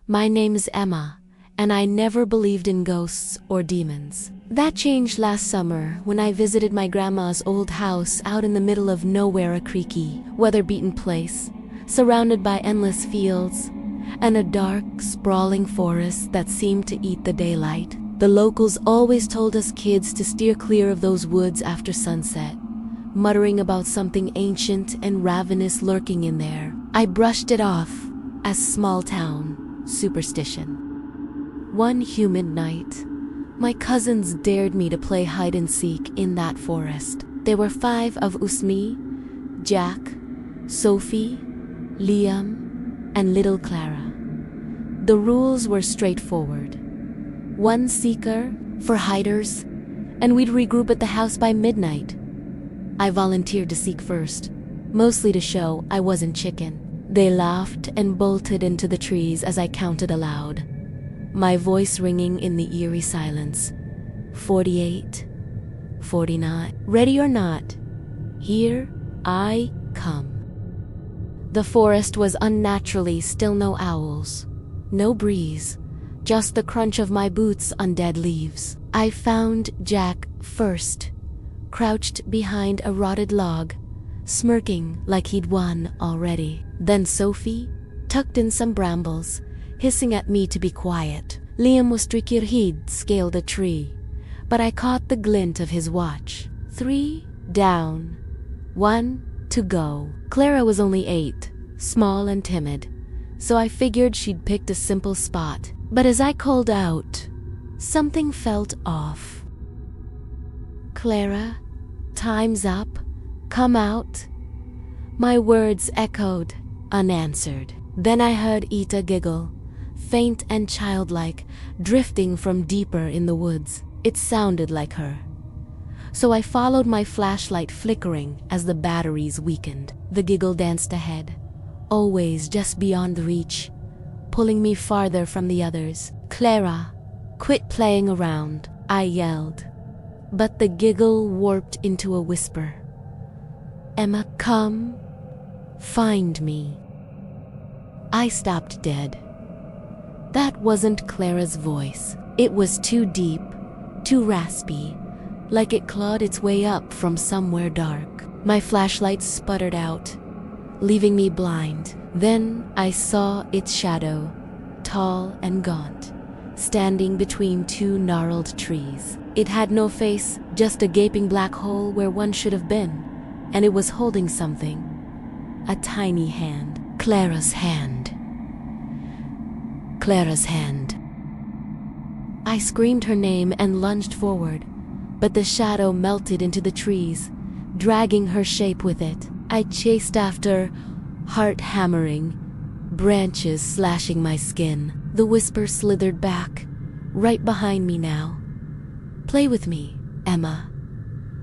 My name's Emma, and I never believed in ghosts or demons. That changed last summer when I visited my grandma's old house out in the middle of nowhere, a creaky, weather-beaten place, surrounded by endless fields and a dark, sprawling forest that seemed to eat the daylight. The locals always told us kids to steer clear of those woods after sunset, muttering about something ancient and ravenous lurking in there. I brushed it off as small-town superstition. One humid night, my cousins dared me to play hide-and-seek in that forest. There were 5 of us: me, Jack, Sophie, Liam, and little Clara. The rules were straightforward. 1 seeker for hiders, and we'd regroup at the house by midnight. I volunteered to seek first, mostly to show I wasn't chicken. They laughed and bolted into the trees as I counted aloud, my voice ringing in the eerie silence. 48, 49. Ready or not, here I come. The forest was unnaturally still. No owls, no breeze, just the crunch of my boots on dead leaves. I found Jack first, crouched behind a rotted log, smirking like he'd won already. Then Sophie, tucked in some brambles, hissing at me to be quiet. Liam was trickier. He'd scaled a tree, but I caught the glint of his watch. 3 down, 1 to go. Clara was only 8, small and timid, so I figured she'd picked a simple spot. But as I called out, something felt off. "Clara, time's up. Come out." My words echoed, unanswered. Then I heard Ita giggle, faint and childlike, drifting from deeper in the woods. It sounded like her. So I followed, my flashlight flickering as the batteries weakened. The giggle danced ahead, always just beyond reach, pulling me farther from the others. "Clara, quit playing around," I yelled. But the giggle warped into a whisper. "Emma, come. Find me." I stopped dead. That wasn't Clara's voice. It was too deep, too raspy, like it clawed its way up from somewhere dark. My flashlight sputtered out, leaving me blind. Then I saw its shadow, tall and gaunt, standing between 2 gnarled trees. It had no face, just a gaping black hole where one should have been, and it was holding something. A tiny hand. Clara's hand. Clara's hand. I screamed her name and lunged forward, but the shadow melted into the trees, dragging her shape with it. I chased after, heart hammering, branches slashing my skin. The whisper slithered back, right behind me now. "Play with me, Emma.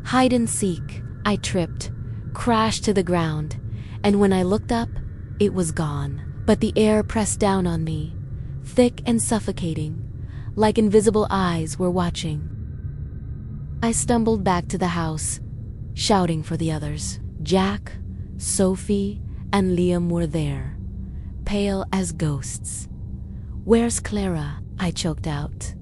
Hide and seek." I tripped, crashed to the ground, and when I looked up, it was gone. But the air pressed down on me, thick and suffocating, like invisible eyes were watching. I stumbled back to the house, shouting for the others. Jack, Sophie, and Liam were there, pale as ghosts. "Where's Clara?" I choked out.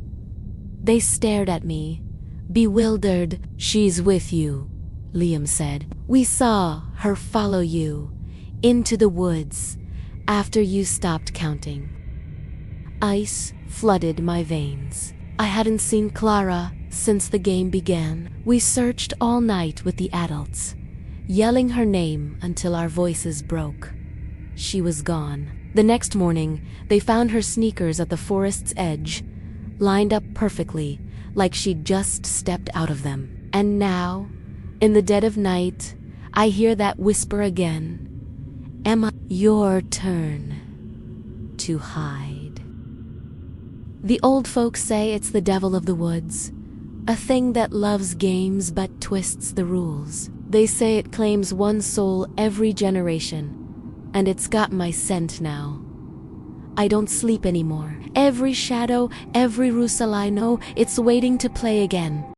They stared at me, bewildered. "She's with you," Liam said. "We saw her follow you into the woods after you stopped counting." Ice flooded my veins. I hadn't seen Clara since the game began. We searched all night with the adults, yelling her name until our voices broke. She was gone. The next morning, they found her sneakers at the forest's edge, lined up perfectly, like she'd just stepped out of them. And now, in the dead of night, I hear that whisper again. "Emma, your turn to hide." The old folks say it's the devil of the woods, a thing that loves games but twists the rules. They say it claims one soul every generation, and it's got my scent now. I don't sleep anymore. Every shadow, every rustle I know, it's waiting to play again.